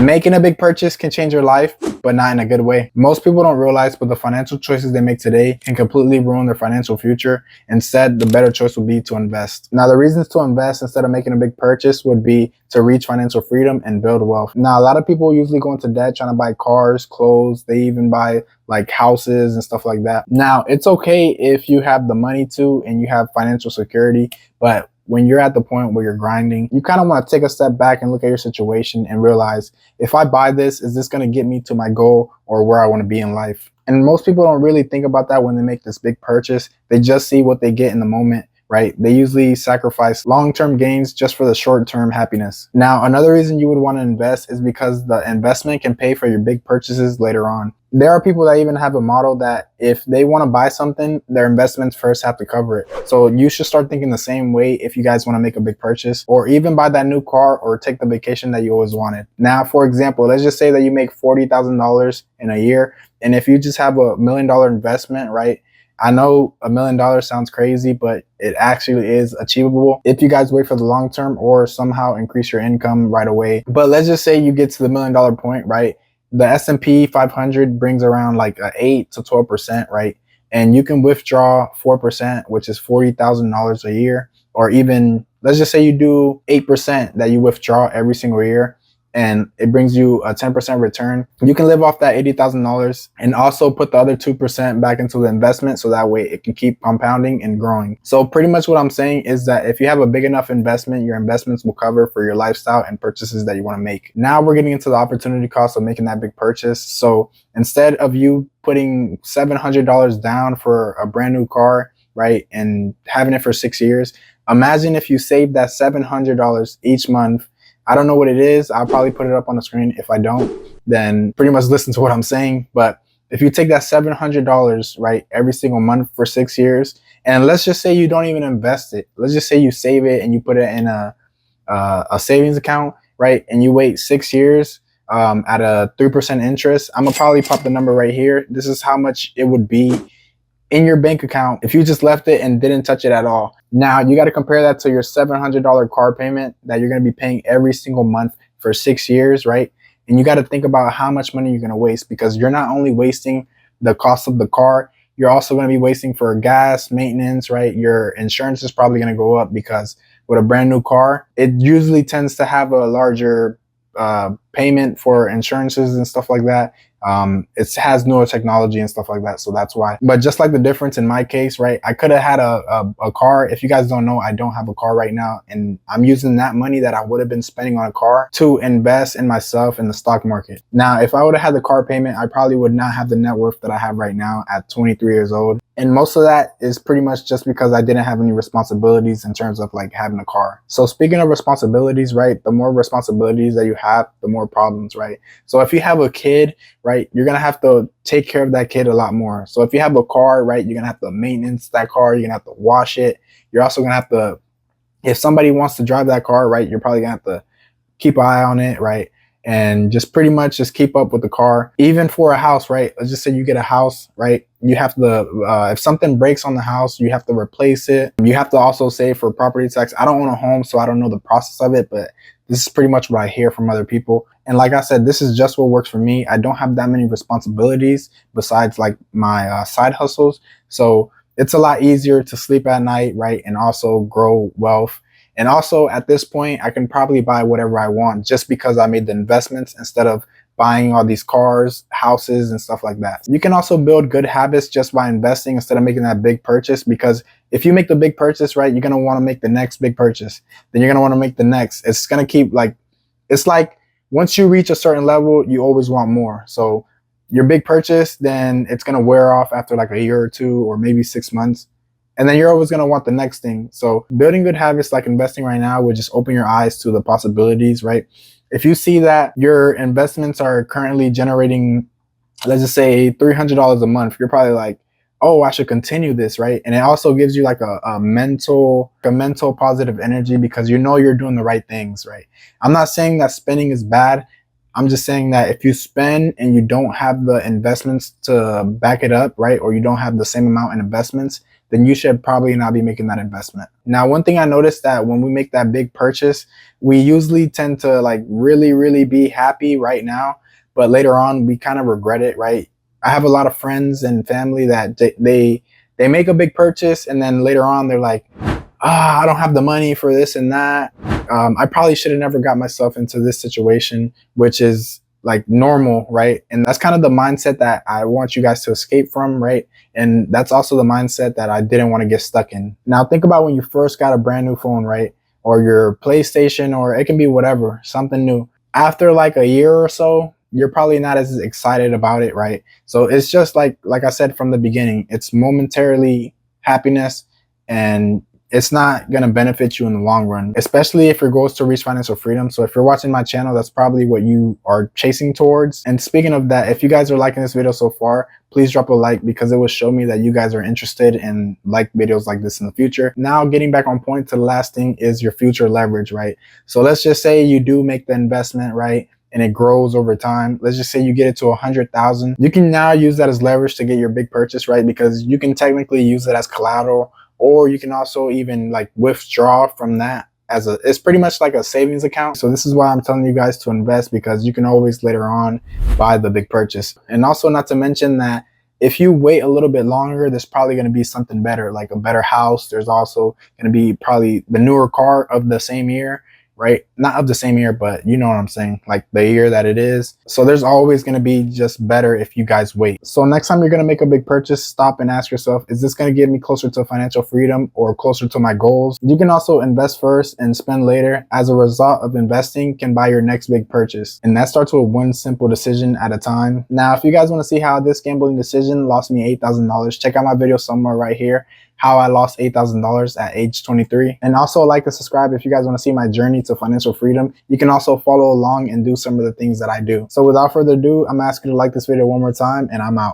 Making a big purchase can change your life, but not in a good way. Most people don't realize, but the financial choices they make today can completely ruin their financial future. Instead, the better choice would be to invest. Now, the reasons to invest instead of making a big purchase would be to reach financial freedom and build wealth. Now, a lot of people usually go into debt trying to buy cars, clothes, they even buy like houses and stuff like that. Now, it's okay if you have the money to and you have financial security, but when you're at the point where you're grinding, you kind of want to take a step back and look at your situation and realize, if I buy this, is this going to get me to my goal or where I want to be in life? And most people don't really think about that when they make this big purchase. They just see what they get in the moment, right? They usually sacrifice long-term gains just for the short-term happiness. Now, another reason you would want to invest is because the investment can pay for your big purchases later on. There are people that even have a model that if they want to buy something, their investments first have to cover it. So you should start thinking the same way if you guys want to make a big purchase or even buy that new car or take the vacation that you always wanted. Now, for example, let's just say that you make $40,000 in a year. And if you just have $1 million investment, right? I know $1 million sounds crazy, but it actually is achievable if you guys wait for the long term or somehow increase your income right away. But let's just say you get to the $1 million point, right? The S&P 500 brings around like 8 to 12%, right? And you can withdraw 4%, which is $40,000 a year, or even let's just say you do 8% that you withdraw every single year, and it brings you a 10% return. You can live off that $80,000 and also put the other 2% back into the investment so that way it can keep compounding and growing. So pretty much what I'm saying is that if you have a big enough investment, your investments will cover for your lifestyle and purchases that you want to make. Now we're getting into the opportunity cost of making that big purchase. So instead of you putting $700 down for a brand new car, right, and having it for 6 years, imagine if you saved that $700 each month. I don't know what it is. I'll probably put it up on the screen. If I don't, then pretty much listen to what I'm saying. But if you take that $700, right, every single month for 6 years, and let's just say you don't even invest it. Let's just say you save it and you put it in a savings account, right, and you wait 6 years at a 3% interest. I'm gonna probably pop the number right here. This is how much it would be in your bank account if you just left it and didn't touch it at all. Now you got to compare that to your $700 car payment that you're going to be paying every single month for 6 years, right? And you got to think about how much money you're going to waste, because you're not only wasting the cost of the car, you're also going to be wasting for gas, maintenance, right? Your insurance is probably going to go up because with a brand new car, it usually tends to have a larger payment for insurances and stuff like that. It has newer technology and stuff like that, so that's why. But just like the difference in my case, right, I could have had a car. If you guys don't know, I don't have a car right now, and I'm using that money that I would have been spending on a car to invest in myself in the stock market. Now, if I would have had the car payment, I probably would not have the net worth that I have right now at 23 years old. And most of that is pretty much just because I didn't have any responsibilities in terms of like having a car. So speaking of responsibilities, right, the more responsibilities that you have, the more problems, right? So if you have a kid, right, you're going to have to take care of that kid a lot more. So if you have a car, right, you're going to have to maintenance that car. You're going to have to wash it. You're also going to have to, if somebody wants to drive that car, right, you're probably going to have to keep an eye on it, right? And just pretty much just keep up with the car. Even for a house, right? Let's just say you get a house, right? You have to, if something breaks on the house, you have to replace it. You have to also save for property tax. I don't own a home, so I don't know the process of it, but this is pretty much what I hear from other people. And like I said, this is just what works for me. I don't have that many responsibilities besides like my side hustles. So it's a lot easier to sleep at night, right? And also grow wealth. And also at this point, I can probably buy whatever I want just because I made the investments instead of buying all these cars, houses, and stuff like that. You can also build good habits just by investing instead of making that big purchase, because if you make the big purchase, right, you're going to want to make the next big purchase. Then you're going to want to make the next. It's going to keep like, it's like once you reach a certain level, you always want more. So your big purchase, then it's going to wear off after like a year or two or maybe 6 months. And then you're always going to want the next thing. So building good habits like investing right now would just open your eyes to the possibilities, right? If you see that your investments are currently generating, let's just say $300 a month, you're probably like, oh, I should continue this, right? And it also gives you like a mental positive energy because you know you're doing the right things, right? I'm not saying that spending is bad. I'm just saying that if you spend and you don't have the investments to back it up, right? Or you don't have the same amount in investments, then you should probably not be making that investment. Now, one thing I noticed that when we make that big purchase, we usually tend to like really be happy right now, but later on we kind of regret it, right? I have a lot of friends and family that they make a big purchase and then later on they're like, I don't have the money for this and that. I probably should have never got myself into this situation, which is like normal, right? And that's kind of the mindset that I want you guys to escape from, right? And that's also the mindset that I didn't want to get stuck in. Now, think about when you first got a brand new phone, right? Or your PlayStation, or it can be whatever, something new. After like a year or so, you're probably not as excited about it, right? So it's just like I said from the beginning, it's momentarily happiness, and it's not going to benefit you in the long run, especially if your goal is to reach financial freedom. So if you're watching my channel, that's probably what you are chasing towards. And speaking of that, if you guys are liking this video so far, please drop a like, because it will show me that you guys are interested in like videos like this in the future. Now, getting back on point to the last thing is your future leverage, right? So let's just say you do make the investment, right? And it grows over time. Let's just say you get it to 100,000. You can now use that as leverage to get your big purchase, right? Because you can technically use it as collateral, or you can also even like withdraw from that as it's pretty much like a savings account. So this is why I'm telling you guys to invest, because you can always later on buy the big purchase. And also, not to mention that if you wait a little bit longer, there's probably going to be something better, like a better house. There's also going to be probably the newer car of the same year, right? Not of the same year, but you know what I'm saying, like the year that it is. So there's always going to be just better if you guys wait. So next time you're going to make a big purchase, stop and ask yourself, is this going to get me closer to financial freedom or closer to my goals? You can also invest first and spend later. As a result of investing, can buy your next big purchase. And that starts with one simple decision at a time. Now, if you guys want to see how this gambling decision lost me $8,000, check out my video somewhere right here, how I lost $8,000 at age 23. And also like and subscribe if you guys want to see my journey to financial freedom. You can also follow along and do some of the things that I do. So without further ado, I'm asking you to like this video one more time, and I'm out.